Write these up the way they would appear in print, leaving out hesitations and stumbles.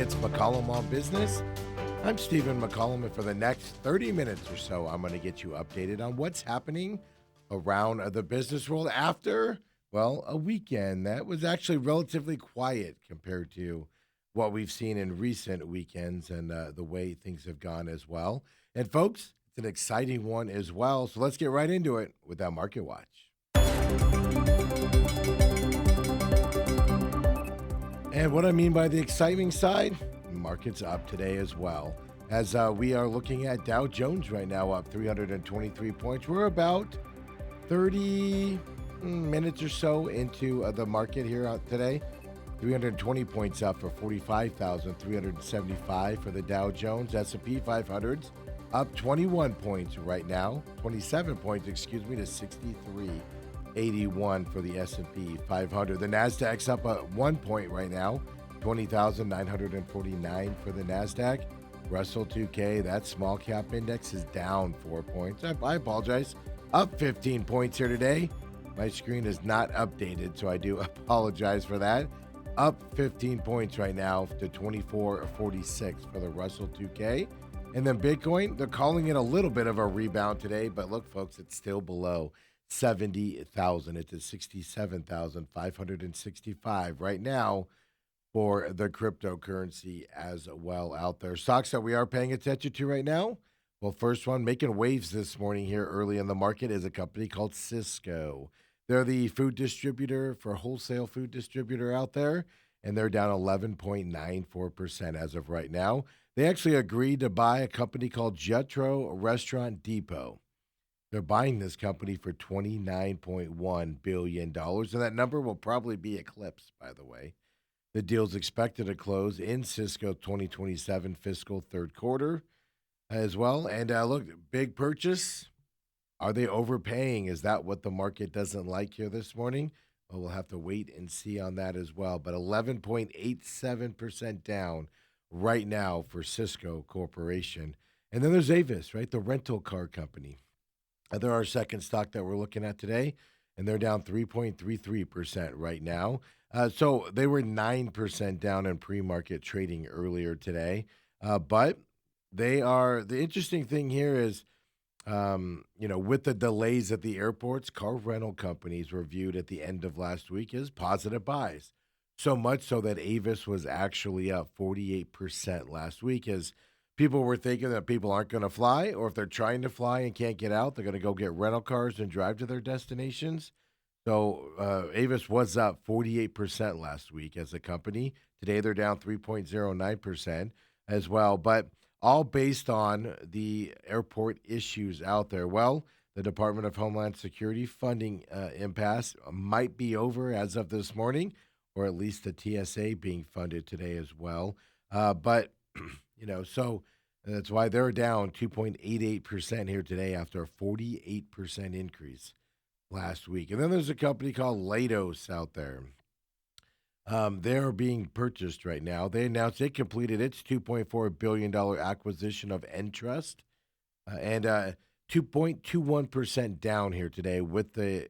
It's McCollum on Business. I'm Stephen McCollum, and for the next 30 minutes or so, I'm going to get you updated on what's happening around the business world after, well, a weekend that was actually relatively quiet compared to what we've seen in recent weekends and the way things have gone as well. And folks, it's an exciting one as well. So let's get right into it with that Market Watch. And what I mean by the exciting side, market's up today as well. As we are looking at Dow Jones right now up 323 points. We're about 30 minutes or so into the market here today. 320 points up for 45,375 for the Dow Jones. S&P 500's up 21 points right now. 27 points, excuse me, to 63.81 for the S&P 500. The Nasdaq's up at 1 point right now. 20,949 for the Nasdaq. Russell 2K, that small cap index, is down 4 points. I apologize. Up 15 points here today. My screen is not updated, so I do apologize for that. Up 15 points right now to 24.46 for the Russell 2K. And then Bitcoin, they're calling it a little bit of a rebound today, but look, folks, it's still below 70,000. It's at 67,565 right now for the cryptocurrency as well out there. Stocks that we are paying attention to right now. Well, first one making waves this morning here early in the market is a company called Cisco. They're the food distributor for wholesale food distributor out there, and they're down 11.94% as of right now. They actually agreed to buy a company called Jetro Restaurant Depot. They're buying this company for $29.1 billion, and that number will probably be eclipsed, by the way. The deal's expected to close in Cisco 2027 fiscal third quarter as well. And look, big purchase. Are they overpaying? Is that what the market doesn't like here this morning? Well, we'll have to wait and see on that as well. But 11.87% down right now for Cisco Corporation. And then there's Avis, right? The rental car company. They're our second stock that we're looking at today, and they're down 3.33% right now. So they were 9% down in pre-market trading earlier today. But they are, the interesting thing here is, with the delays at the airports, car rental companies were viewed at the end of last week as positive buys. So much so that Avis was actually up 48% last week as people were thinking that people aren't going to fly, or if they're trying to fly and can't get out, they're going to go get rental cars and drive to their destinations. So Avis was up 48% last week as a company. Today they're down 3.09% as well, but all based on the airport issues out there. Well, the Department of Homeland Security funding impasse might be over as of this morning, or at least the TSA being funded today as well. But so that's why they're down 2.88% here today after a 48% increase last week. And then there's a company called Leidos out there. They're being purchased right now. They announced it completed its $2.4 billion acquisition of Entrust, and 2.21% down here today with the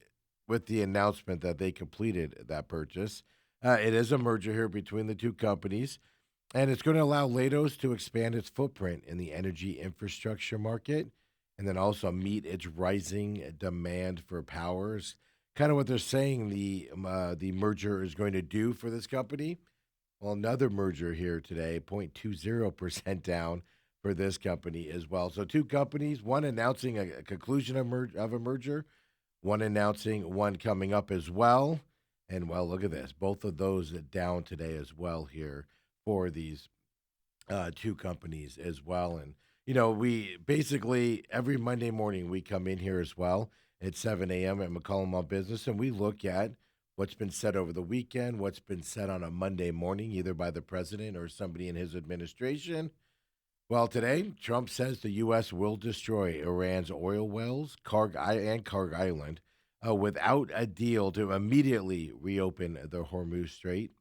announcement that they completed that purchase. It is a merger here between the two companies, and it's going to allow Leidos to expand its footprint in the energy infrastructure market, and then also meet its rising demand for powers. Kind of what they're saying the merger is going to do for this company. Well, another merger here today, 0.20% down for this company as well. So two companies, one announcing a conclusion of a merger, one announcing one coming up as well. And, well, look at this. Both of those down today as well here for these two companies as well. And, we basically every Monday morning we come in here as well at 7 a.m. at McCollum on Business, and we look at what's been said over the weekend, what's been said on a Monday morning, either by the president or somebody in his administration. Well, today, Trump says the U.S. will destroy Iran's oil wells, Karg Island, without a deal to immediately reopen the Hormuz Strait,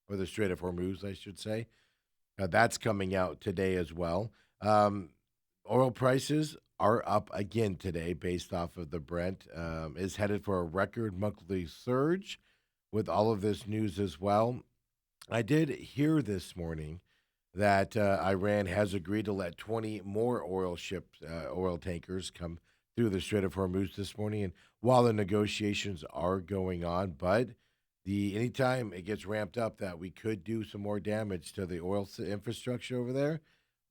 or the Strait of Hormuz, I should say. That's coming out today as well. Oil prices are up again today based off of the Brent, is headed for a record monthly surge with all of this news as well. I did hear this morning that Iran has agreed to let 20 more oil tankers come through the Strait of Hormuz this morning. And while the negotiations are going on, but the anytime it gets ramped up that we could do some more damage to the infrastructure over there,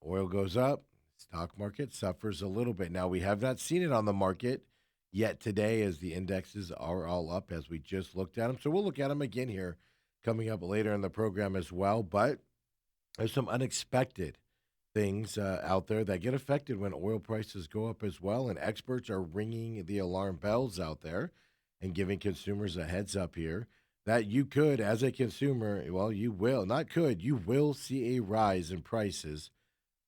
oil goes up, stock market suffers a little bit. Now we have not seen it on the market yet today, as the indexes are all up as we just looked at them. So we'll look at them again here coming up later in the program as well. But there's some unexpected things out there that get affected when oil prices go up as well. And experts are ringing the alarm bells out there and giving consumers a heads up here that you could, as a consumer, well, you will, not could, you will see a rise in prices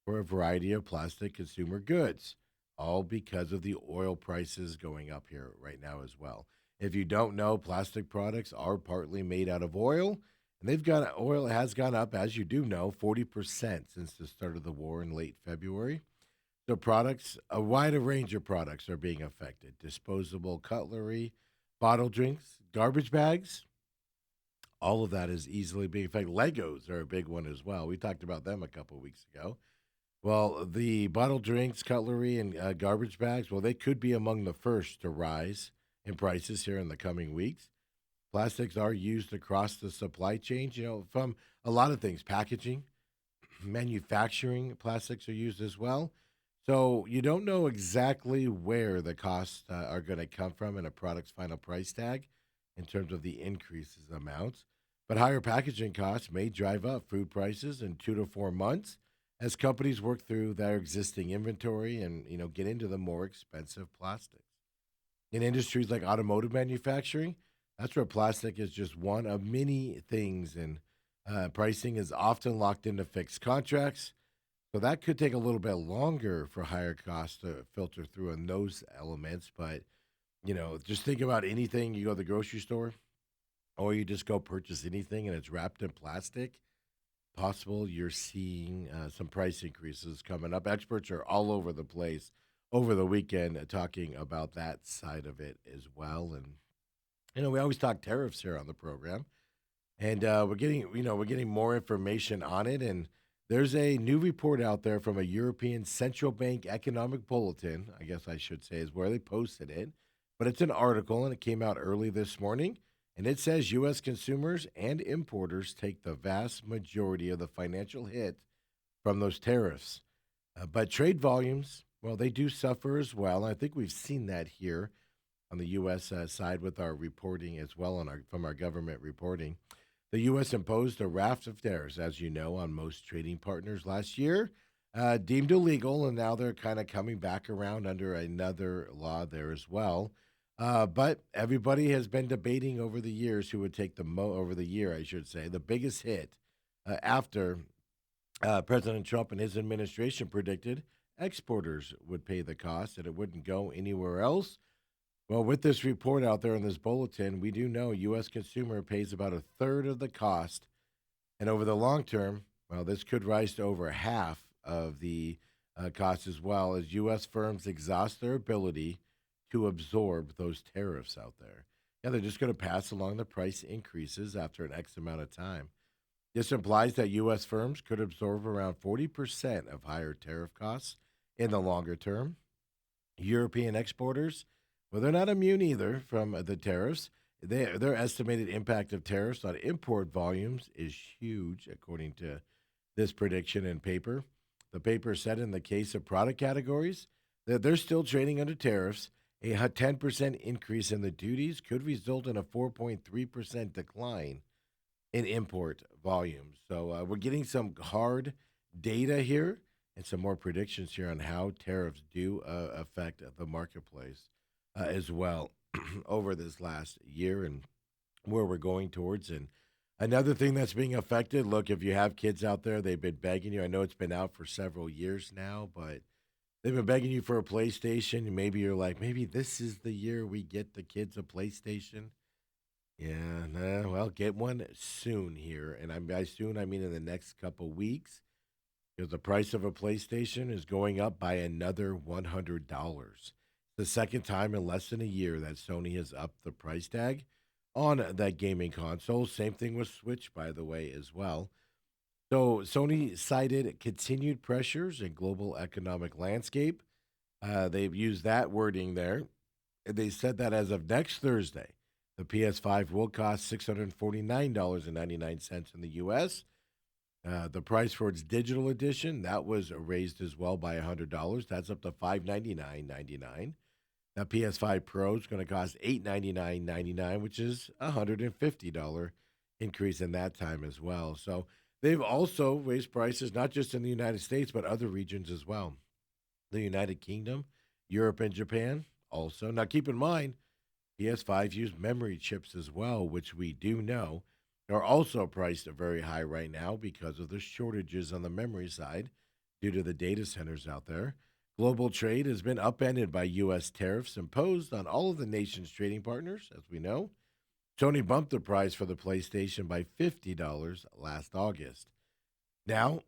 for a variety of plastic consumer goods, all because of the oil prices going up here right now as well. If you don't know, plastic products are partly made out of oil, and oil has gone up, as you do know, 40% since the start of the war in late February. So products, a wider range of products are being affected. Disposable cutlery, bottled drinks, garbage bags, all of that is easily being affected. Legos are a big one as well. We talked about them a couple of weeks ago. Well, the bottled drinks, cutlery, and garbage bags, well, they could be among the first to rise in prices here in the coming weeks. Plastics are used across the supply chain, from a lot of things, packaging, manufacturing, plastics are used as well. So you don't know exactly where the costs are going to come from in a product's final price tag in terms of the increases amounts. But higher packaging costs may drive up food prices in 2 to 4 months as companies work through their existing inventory and get into the more expensive plastics. In industries like automotive manufacturing, that's where plastic is just one of many things, and pricing is often locked into fixed contracts. So that could take a little bit longer for higher costs to filter through in those elements. But, just think about anything. You go to the grocery store or you just go purchase anything and it's wrapped in plastic. Possible you're seeing some price increases coming up. Experts are all over the place over the weekend talking about that side of it as well. And, we always talk tariffs here on the program, and we're getting more information on it. And there's a new report out there from a European Central Bank Economic Bulletin, I guess I should say, is where they posted it. But it's an article, and it came out early this morning. And it says U.S. consumers and importers take the vast majority of the financial hit from those tariffs. But trade volumes, well, they do suffer as well. I think we've seen that here on the U.S. Side with our reporting as well from our government reporting. The U.S. imposed a raft of tariffs, as you know, on most trading partners last year, deemed illegal, and now they're kind of coming back around under another law there as well. But everybody has been debating over the years who would take over the year, I should say, the biggest hit after President Trump and his administration predicted exporters would pay the cost and it wouldn't go anywhere else. Well, with this report out there in this bulletin, we do know U.S. consumer pays about a third of the cost, and over the long term, well, this could rise to over half of the cost as well as U.S. firms exhaust their ability to absorb those tariffs out there. Yeah, they're just going to pass along the price increases after an X amount of time. This implies that U.S. firms could absorb around 40% of higher tariff costs in the longer term. European exporters, well, they're not immune either from the tariffs. Their estimated impact of tariffs on import volumes is huge, according to this prediction in paper. The paper said in the case of product categories that they're still trading under tariffs. A 10% increase in the duties could result in a 4.3% decline in import volumes. So we're getting some hard data here and some more predictions here on how tariffs do affect the marketplace as well over this last year and where we're going towards. And another thing that's being affected, look, if you have kids out there, they've been begging you. I know it's been out for several years now, but they've been begging you for a PlayStation. And maybe you're like, maybe this is the year we get the kids a PlayStation. Yeah, nah, well, get one soon here. And by soon, I mean in the next couple weeks, because the price of a PlayStation is going up by another $100. The second time in less than a year that Sony has upped the price tag on that gaming console. Same thing with Switch, by the way, as well. So Sony cited continued pressures in global economic landscape. They've used that wording there. They said that as of next Thursday, the PS5 will cost $649.99 in the US. The price for its digital edition, that was raised as well by $100. That's up to $599.99. Now PS5 Pro is going to cost $899.99, which is a $150 increase in that time as well. So they've also raised prices not just in the United States but other regions as well. The United Kingdom, Europe, and Japan also. Now keep in mind, PS5 use memory chips as well, which we do know are also priced very high right now because of the shortages on the memory side due to the data centers out there. Global trade has been upended by U.S. tariffs imposed on all of the nation's trading partners, as we know. Sony bumped the price for the PlayStation by $50 last August. Now,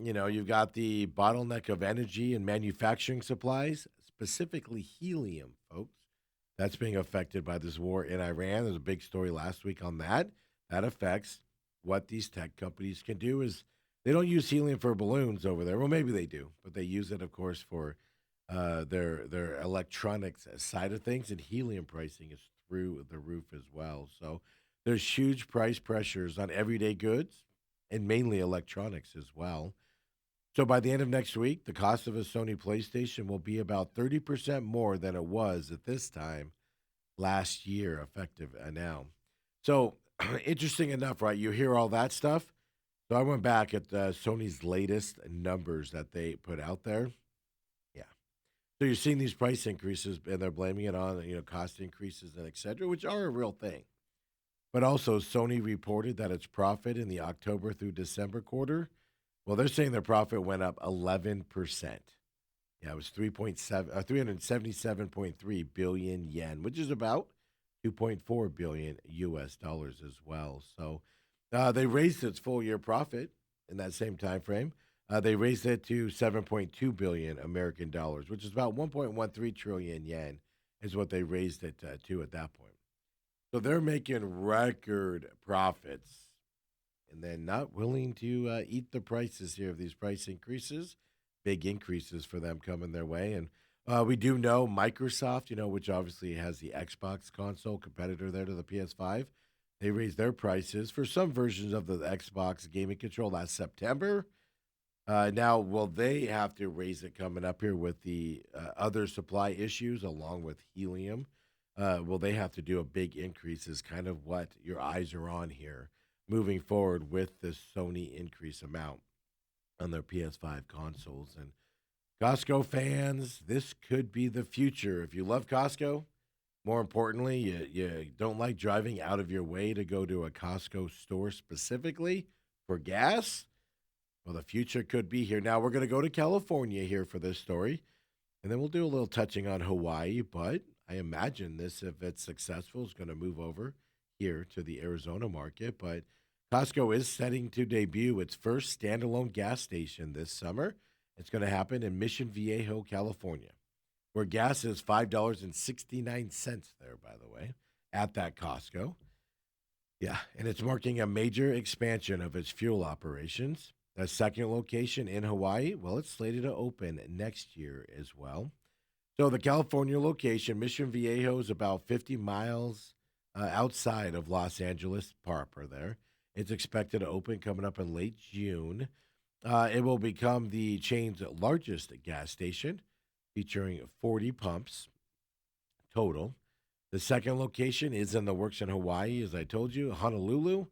you've got the bottleneck of energy and manufacturing supplies, specifically helium, folks. That's being affected by this war in Iran. There's a big story last week on that. That affects what these tech companies can do is they don't use helium for balloons over there. Well, maybe they do, but they use it, of course, for their electronics side of things, and helium pricing is through the roof as well. So there's huge price pressures on everyday goods and mainly electronics as well. So by the end of next week, the cost of a Sony PlayStation will be about 30% more than it was at this time last year, effective now. So interesting enough, right? You hear all that stuff. So I went back at Sony's latest numbers that they put out there. Yeah. So you're seeing these price increases, and they're blaming it on cost increases and et cetera, which are a real thing. But also, Sony reported that its profit in the October through December quarter, well, they're saying their profit went up 11%. Yeah, it was 377.3 billion yen, which is about 2.4 billion US dollars as well. So they raised its full year profit in that same time frame. They raised it to 7.2 billion American dollars, which is about 1.13 trillion yen, is what they raised it to at that point. So they're making record profits and then not willing to eat the prices here of these price increases. Big increases for them coming their way. And we do know Microsoft, which obviously has the Xbox console competitor there to the PS5. They raised their prices for some versions of the Xbox gaming control last September. Now, will they have to raise it coming up here with the other supply issues along with helium? Will they have to do a big increase? Is kind of what your eyes are on here moving forward with the Sony increase amount on their PS5 consoles. And Costco fans, this could be the future. If you love Costco, more importantly, you don't like driving out of your way to go to a Costco store specifically for gas, well, the future could be here. Now, we're going to go to California here for this story, and then we'll do a little touching on Hawaii. But I imagine this, if it's successful, is going to move over here to the Arizona market. But Costco is setting to debut its first standalone gas station this summer. It's going to happen in Mission Viejo, California, where gas is $5.69 there, by the way, at that Costco. Yeah, and it's marking a major expansion of its fuel operations. The second location in Hawaii, well, it's slated to open next year as well. So the California location, Mission Viejo, is about 50 miles outside of Los Angeles proper there. It's expected to open coming up in late June. It will become the chain's largest gas station, featuring 40 pumps total. The second location is in the works in Hawaii, as I told you, Honolulu.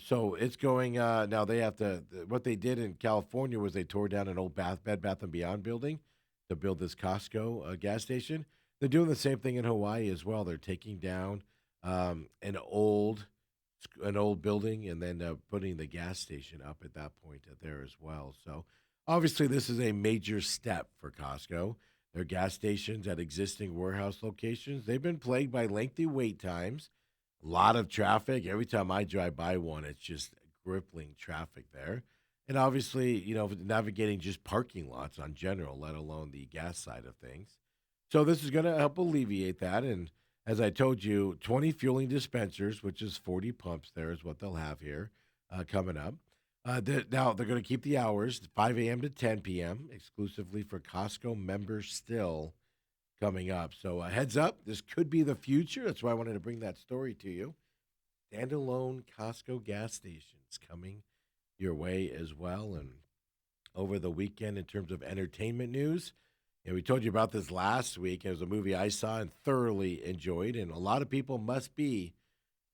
So it's going now. They have to. What they did in California was they tore down an old Bed Bath and Beyond building to build this Costco gas station. They're doing the same thing in Hawaii as well. They're taking down an old building and then putting the gas station up at that point there as well. So obviously, this is a major step for Costco. Their gas stations at existing warehouse locations, they've been plagued by lengthy wait times, a lot of traffic. Every time I drive by one, it's just crippling traffic there. And obviously, navigating just parking lots on general, let alone the gas side of things. So this is going to help alleviate that. And as I told you, 20 fueling dispensers, which is 40 pumps there, is what they'll have here coming up. Now they're going to keep the hours 5 a.m. to 10 p.m. exclusively for Costco members still coming up. So heads up, this could be the future. That's why I wanted to bring that story to you. Standalone Costco gas stations coming your way as well. And over the weekend, in terms of entertainment news, we told you about this last week. It was a movie I saw and thoroughly enjoyed, and a lot of people must be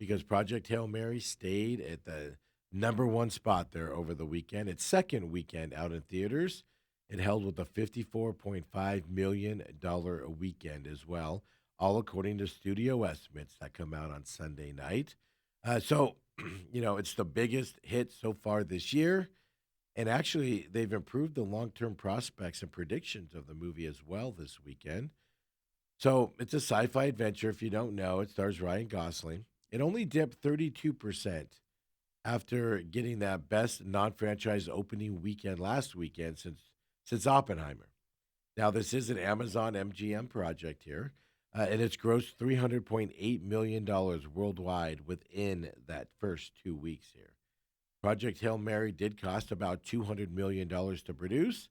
because Project Hail Mary stayed at the number one spot there over the weekend. Its second weekend out in theaters. It held with a $54.5 million a weekend as well, all according to studio estimates that come out on Sunday night. So, it's the biggest hit so far this year. And actually, they've improved the long term prospects and predictions of the movie as well this weekend. So it's a sci fi adventure. If you don't know, it stars Ryan Gosling. It only dipped 32% after getting that best non franchise opening weekend last weekend since Oppenheimer. Now, this is an Amazon MGM project here, and it's grossed $300.8 million worldwide within that first 2 weeks here. Project Hail Mary did cost about $200 million to produce.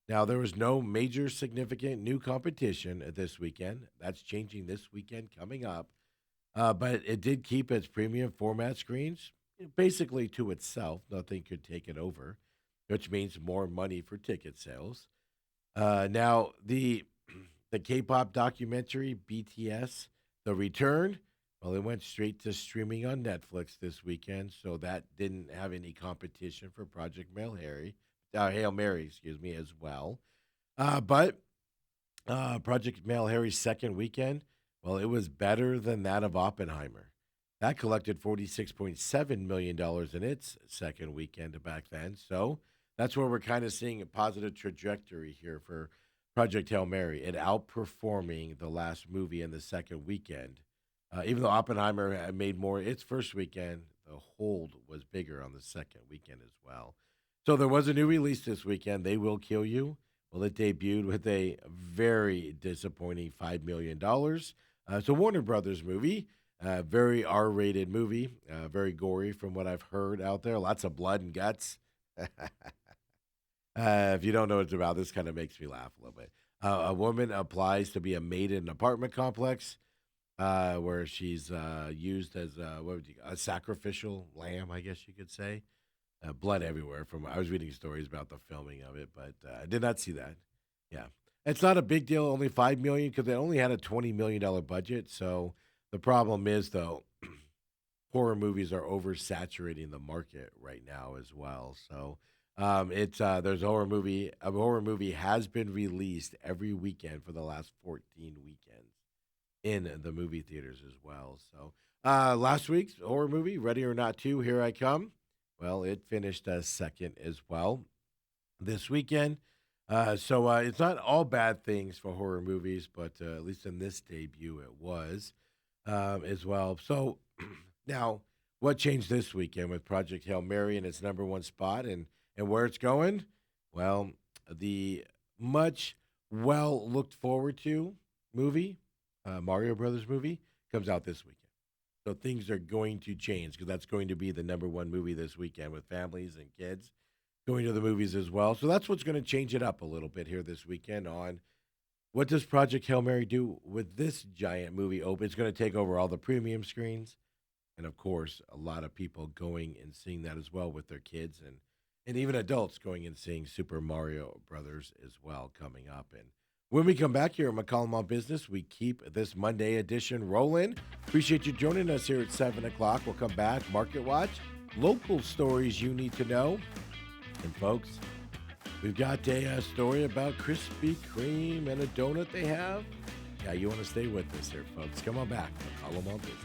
Now, there was no major significant new competition this weekend. That's changing this weekend coming up. But it did keep its premium format screens basically to itself. Nothing could take it over, which means more money for ticket sales. Now, the K-pop documentary BTS, The Return, well, it went straight to streaming on Netflix this weekend, so that didn't have any competition for Project Hail Mary, excuse me, as well. But Project Hail Mary's second weekend, well, it was better than that of Oppenheimer. That collected $46.7 million in its second weekend back then. So that's where we're kind of seeing a positive trajectory here for Project Hail Mary, it outperforming the last movie in the second weekend. Even though Oppenheimer had made more its first weekend, the hold was bigger on the second weekend as well. So there was a new release this weekend, They Will Kill You. Well, it debuted with a very disappointing $5 million. It's a Warner Brothers movie, very R-rated movie, very gory from what I've heard out there. Lots of blood and guts. If you don't know what it's about, this kind of makes me laugh a little bit. A woman applies to be a maid in an apartment complex where she's used as a sacrificial lamb, I guess you could say. Blood everywhere. From I was reading stories about the filming of it, but I did not see that. Yeah, it's not a big deal. Only $5 million because they only had a $20 million budget. So the problem is though, horror movies are oversaturating the market right now as well. So it's there's a horror movie. A horror movie has been released every weekend for the last 14 weekends in the movie theaters as well. So last week's horror movie, Ready or Not 2, Here I Come. Well, it finished second as well this weekend. So it's not all bad things for horror movies, but at least in this debut, it was as well. So now, what changed this weekend with Project Hail Mary in its number one spot and where it's going? Well, the much well looked forward to movie, Mario Brothers movie, comes out this weekend. So things are going to change because that's going to be the number one movie this weekend with families and kids going to the movies as well. So that's what's going to change it up a little bit here this weekend on what does Project Hail Mary do with this giant movie open. It's going to take over all the premium screens. And of course, a lot of people going and seeing that as well with their kids and even adults going and seeing Super Mario Brothers as well coming up. And when we come back here at McCollum on Business, we keep this Monday edition rolling. Appreciate you joining us here at 7 o'clock. We'll come back, Market Watch, local stories you need to know. And folks, we've got a story about Krispy Kreme and a donut they have. Yeah, you want to stay with us here, folks. Come on back, McCollum on Business.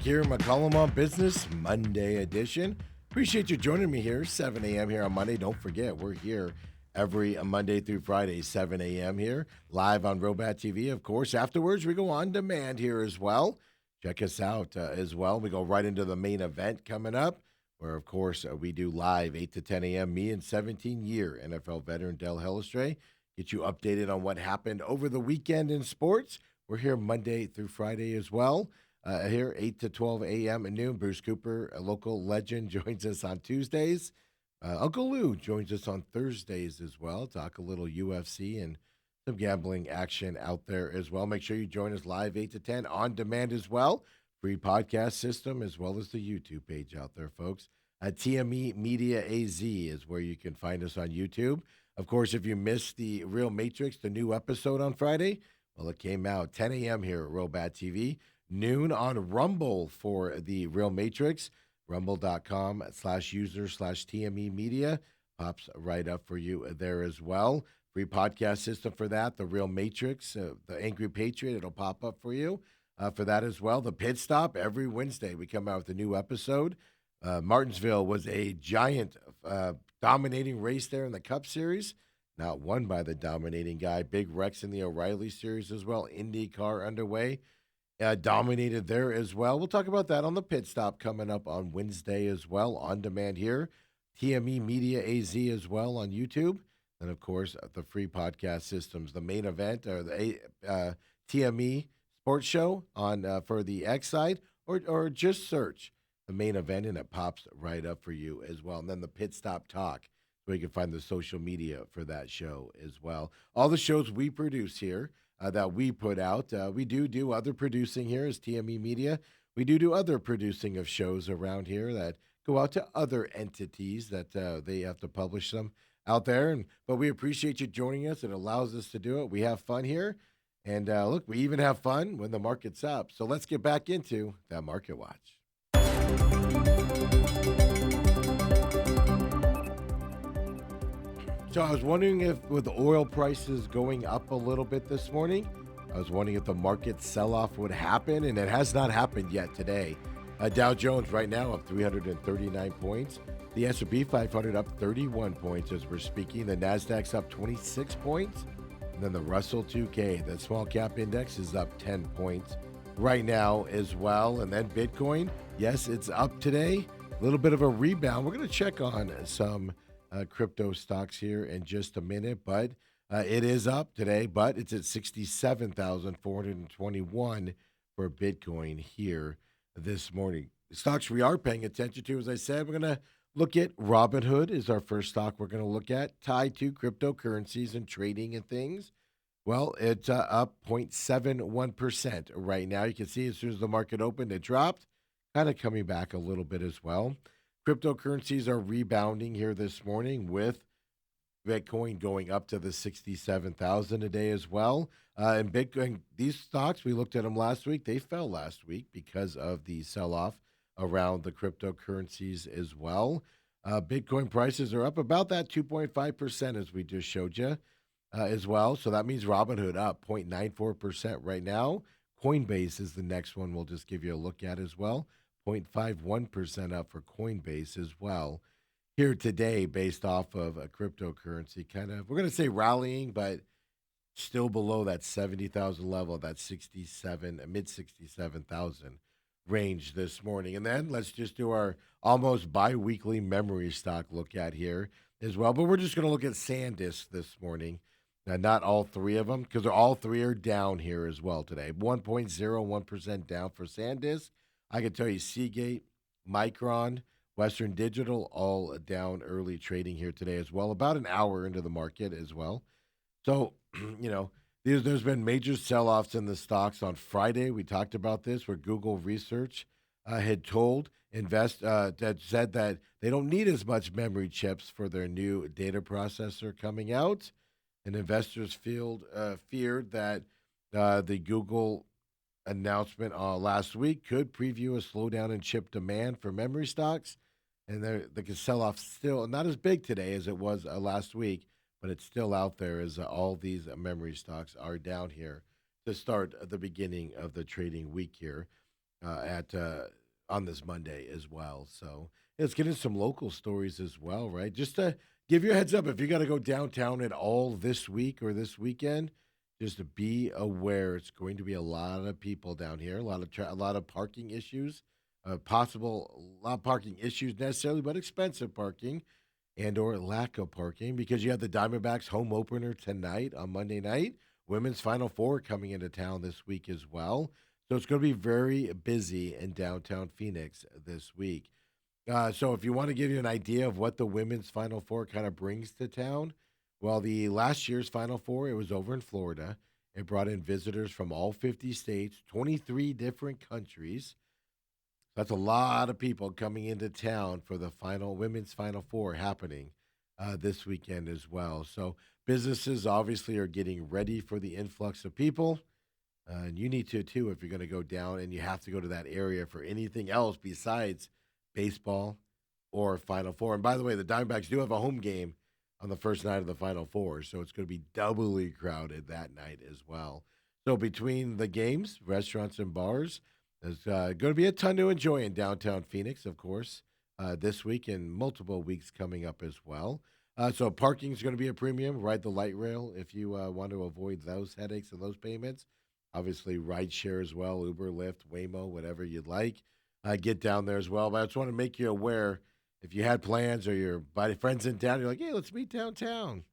back here, McCollum on Business Monday edition. Appreciate you joining me here, 7 a.m. here on Monday. Don't forget, we're here every Monday through Friday, 7 a.m. here, live on Robat TV. Of course, afterwards, we go on demand here as well. Check us out as well. We go right into the main event coming up, where, of course, we do live 8 to 10 a.m. Me and 17-year NFL veteran Del Hellestrey get you updated on what happened over the weekend in sports. We're here Monday through Friday as well. Here, 8 to 12 a.m. at noon. Bruce Cooper, a local legend, joins us on Tuesdays. Uncle Lou joins us on Thursdays as well. Talk a little UFC and some gambling action out there as well. Make sure you join us live 8 to 10 on demand as well. Free podcast system as well as the YouTube page out there, folks. TME Media AZ is where you can find us on YouTube. Of course, if you missed the Real Matrix, the new episode on Friday, well, it came out 10 a.m. here at Robat TV. Noon on Rumble for the Real Matrix, rumble.com/user/TME Media. Pops right up for you there as well. Free podcast system for that. The Real Matrix, the Angry Patriot, it'll pop up for you for that as well. The Pit Stop, every Wednesday we come out with a new episode. Martinsville was a giant dominating race there in the Cup Series. Not won by the dominating guy. Big Rex in the O'Reilly Series as well. IndyCar underway. Dominated there as well. We'll talk about that on the Pit Stop coming up on Wednesday as well, on demand here. TME Media AZ as well on YouTube. And, of course, the free podcast systems, the main event, or the TME Sports Show on for the X side, or just search the main event, and it pops right up for you as well. And then the Pit Stop Talk, where you can find the social media for that show as well. All the shows we produce here, that we put out. We do other producing here as TME Media. We do other producing of shows around here that go out to other entities that they have to publish them out there. But we appreciate you joining us. It allows us to do it. We have fun here. And look, we even have fun when the market's up. So let's get back into that Market Watch. So I was wondering if, with the oil prices going up a little bit this morning, I was wondering if the market sell-off would happen, and it has not happened yet today. Dow Jones right now up 339 points. The S&P 500 up 31 points as we're speaking. The Nasdaq's up 26 points. And then the Russell 2K, the small cap index, is up 10 points right now as well. And then Bitcoin, yes, it's up today. A little bit of a rebound. We're going to check on some crypto stocks here in just a minute, but it is up today, but it's at 67,421 for Bitcoin here this morning. The stocks we are paying attention to, as I said, we're going to look at Robinhood is our first stock we're going to look at, tied to cryptocurrencies and trading and things. Well, it's up 0.71% right now. You can see as soon as the market opened, it dropped, kind of coming back a little bit as well. Cryptocurrencies are rebounding here this morning with Bitcoin going up to the 67,000 a day as well. And Bitcoin, these stocks, we looked at them last week. They fell last week because of the sell-off around the cryptocurrencies as well. Bitcoin prices are up about that 2.5% as we just showed you as well. So that means Robinhood up 0.94% right now. Coinbase is the next one we'll just give you a look at as well. 0.51% up for Coinbase as well here today based off of a cryptocurrency kind of, we're going to say rallying, but still below that 70,000 level, that 67, mid 67,000 range this morning. And then let's just do our almost bi-weekly memory stock look at here as well. But we're just going to look at SanDisk this morning. Now, not all three of them, because all three are down here as well today. 1.01% down for SanDisk. I can tell you Seagate, Micron, Western Digital, all down early trading here today as well, about an hour into the market as well. So, there's been major sell-offs in the stocks on Friday. We talked about this, where Google Research had told that said that they don't need as much memory chips for their new data processor coming out. And investors feared that the Google announcement last week could preview a slowdown in chip demand for memory stocks. And the sell-off still not as big today as it was last week, but it's still out there as all these memory stocks are down here to start the beginning of the trading week here. at on this Monday as well. So let's get into some local stories as well, right? Just to give you a heads up, if you got to go downtown at all this week or this weekend, just to be aware, it's going to be a lot of people down here, a lot of parking issues, possible a lot of parking issues necessarily, but expensive parking and or lack of parking because you have the Diamondbacks home opener tonight on Monday night. Women's Final Four coming into town this week as well. So it's going to be very busy in downtown Phoenix this week. So if you want to give you an idea of what the women's Final Four kind of brings to town, well, the last year's Final Four, it was over in Florida. It brought in visitors from all 50 states, 23 different countries. That's a lot of people coming into town for the final women's Final Four happening this weekend as well. So businesses obviously are getting ready for the influx of people. And you need to too if you're going to go down and you have to go to that area for anything else besides baseball or Final Four. And by the way, the Diamondbacks do have a home game on the first night of the Final Four, so it's going to be doubly crowded that night as well. So between the games, restaurants and bars, there's going to be a ton to enjoy in downtown Phoenix, of course, this week and multiple weeks coming up as well. So parking is going to be a premium. Ride the light rail if you want to avoid those headaches and those payments. Obviously, rideshare as well, Uber, Lyft, Waymo, whatever you'd like. Get down there as well. But I just want to make you aware if you had plans or your buddy friends in town, you're like, hey, let's meet downtown.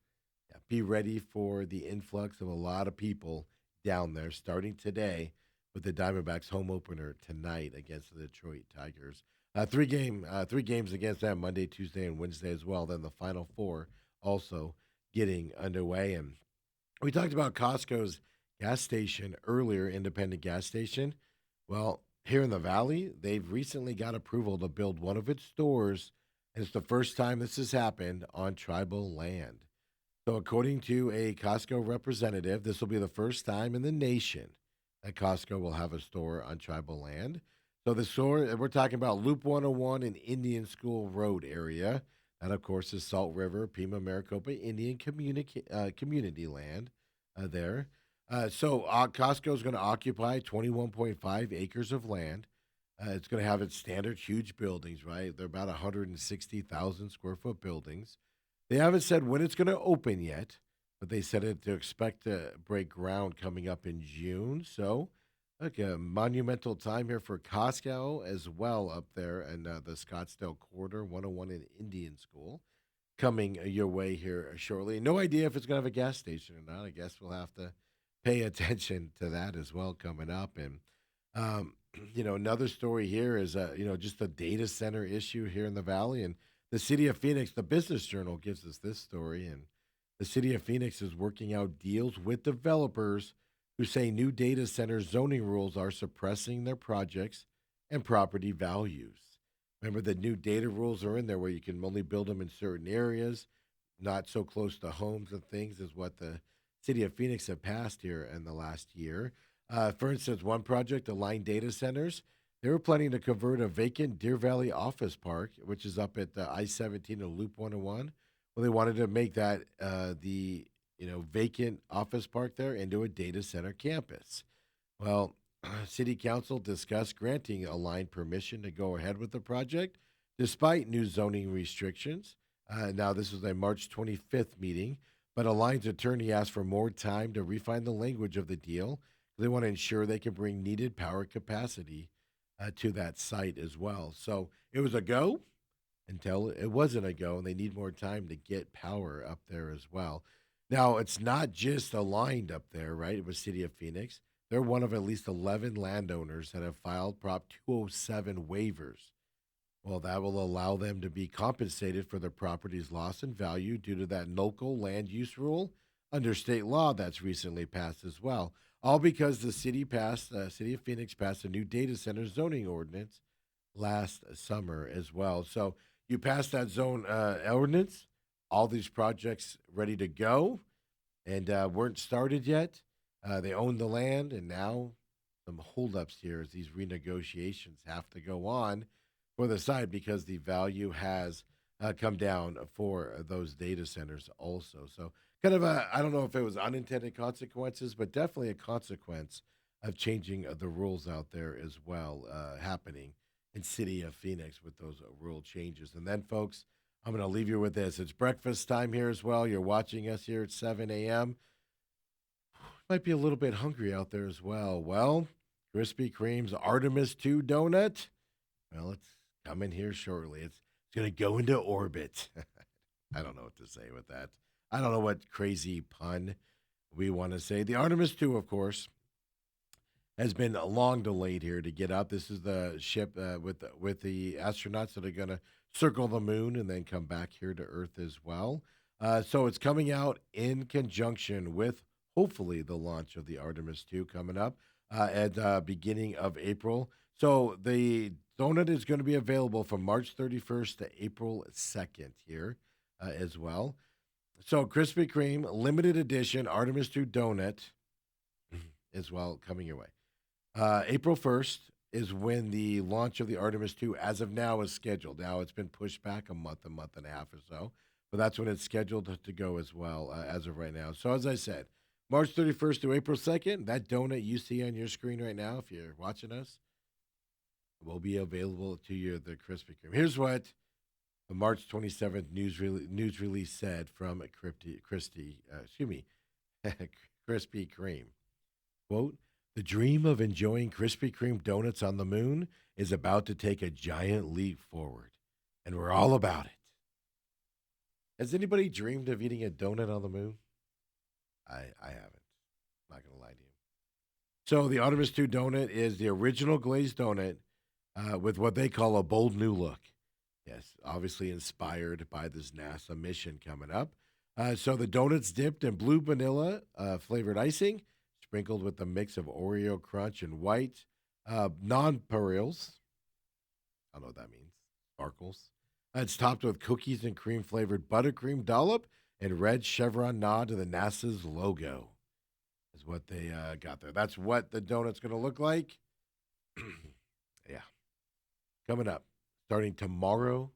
Yeah, be ready for the influx of a lot of people down there starting today with the Diamondbacks home opener tonight against the Detroit Tigers. Three games against them Monday, Tuesday, and Wednesday as well. Then the Final Four also getting underway. And we talked about Costco's gas station earlier, independent gas station. Well, here in the Valley, they've recently got approval to build one of its stores, and it's the first time this has happened on tribal land. So, according to a Costco representative, this will be the first time in the nation that Costco will have a store on tribal land. So, the store, we're talking about Loop 101 in Indian School Road area. That, of course, is Salt River, Pima, Maricopa Indian community land there. Costco is going to occupy 21.5 acres of land. It's going to have its standard huge buildings, right? They're about 160,000 square foot buildings. They haven't said when it's going to open yet, but they said it to expect to break ground coming up in June. So, like a monumental time here for Costco as well up there in the Scottsdale Corridor, 101 in Indian School, coming your way here shortly. No idea if it's going to have a gas station or not. I guess we'll have to pay attention to that as well coming up. And um, another story here is just a data center issue here in the valley and the city of Phoenix. The Business Journal gives us this story, and the city of Phoenix is working out deals with developers who say new data center zoning rules are suppressing their projects and property values. Remember, the new data rules are in there where you can only build them in certain areas, not so close to homes and things, is what the city of Phoenix have passed here in the last year. For instance, one project, Align Data Centers, they were planning to convert a vacant Deer Valley office park, which is up at the I-17 and Loop 101. Well, they wanted to make that the vacant office park there into a data center campus. Well, City Council discussed granting Align permission to go ahead with the project despite new zoning restrictions. Now, this was a March 25th meeting, but Align's attorney asked for more time to refine the language of the deal. They want to ensure they can bring needed power capacity to that site as well. So it was a go until it wasn't a go, and they need more time to get power up there as well. Now, it's not just aligned up there, right? It was City of Phoenix. They're one of at least 11 landowners that have filed Prop 207 waivers. Well, that will allow them to be compensated for their property's loss in value due to that local land use rule under state law that's recently passed as well. All because City of Phoenix passed a new data center zoning ordinance last summer as well. So you passed that zone ordinance, all these projects ready to go, and weren't started yet. They own the land, and now some holdups here as these renegotiations have to go on for the side because the value has come down for those data centers also. So kind of I don't know if it was unintended consequences, but definitely a consequence of changing the rules out there as well, happening in city of Phoenix with those rule changes. And then, folks, I'm going to leave you with this. It's breakfast time here as well. You're watching us here at 7 a.m. Might be a little bit hungry out there as well. Well, Krispy Kreme's Artemis 2 donut. Well, it's coming here shortly. It's going to go into orbit. I don't know what to say with that. I don't know what crazy pun we want to say. The Artemis 2, of course, has been long delayed here to get out. This is the ship with the astronauts that are going to circle the moon and then come back here to Earth as well. So it's coming out in conjunction with hopefully the launch of the Artemis 2 coming up at beginning of April. So the donut is going to be available from March 31st to April 2nd here as well. So Krispy Kreme limited edition Artemis 2 donut as well coming your way. April 1st is when the launch of the Artemis 2, as of now, is scheduled. Now it's been pushed back a month and a half or so, but that's when it's scheduled to go as well as of right now. So as I said, March 31st to April 2nd, that donut you see on your screen right now, if you're watching us, will be available to you at the Krispy Kreme. Here's what the March 27th news release said from Krispy Kreme. Quote, the dream of enjoying Krispy Kreme donuts on the moon is about to take a giant leap forward, and we're all about it. Has anybody dreamed of eating a donut on the moon? I haven't. I'm not going to lie to you. So the Artemis 2 donut is the original glazed donut with what they call a bold new look. Yes, obviously inspired by this NASA mission coming up. So the donut's dipped in blue vanilla flavored icing, sprinkled with a mix of Oreo crunch and white non-pearls. I don't know what that means. Sparkles. It's topped with cookies and cream flavored buttercream dollop and red chevron nod to the NASA's logo. Is what they got there. That's what the donut's going to look like. Yeah. Coming up, starting tomorrow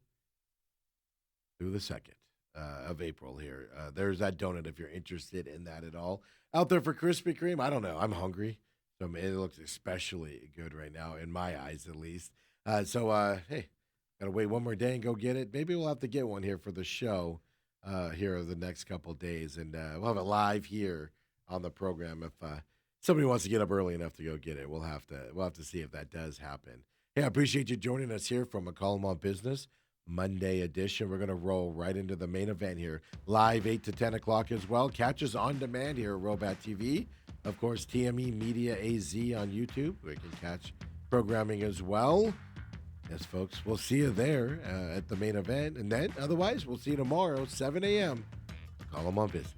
through the 2nd of April here. There's that donut if you're interested in that at all. Out there for Krispy Kreme, I don't know. I'm hungry. So it looks especially good right now, in my eyes at least. Hey, got to wait one more day and go get it. Maybe we'll have to get one here for the show here over the next couple of days. And we'll have it live here on the program. If somebody wants to get up early enough to go get it, we'll have to see if that does happen. Hey, I appreciate you joining us here from McCollum on Business Monday edition. We're going to roll right into the main event here, live 8 to 10 o'clock as well. Catch us on demand here at Robat TV. Of course, TME Media AZ on YouTube. We can catch programming as well. Yes, folks, we'll see you there at the main event. And then, otherwise, we'll see you tomorrow, 7 a.m. McCollum on Business.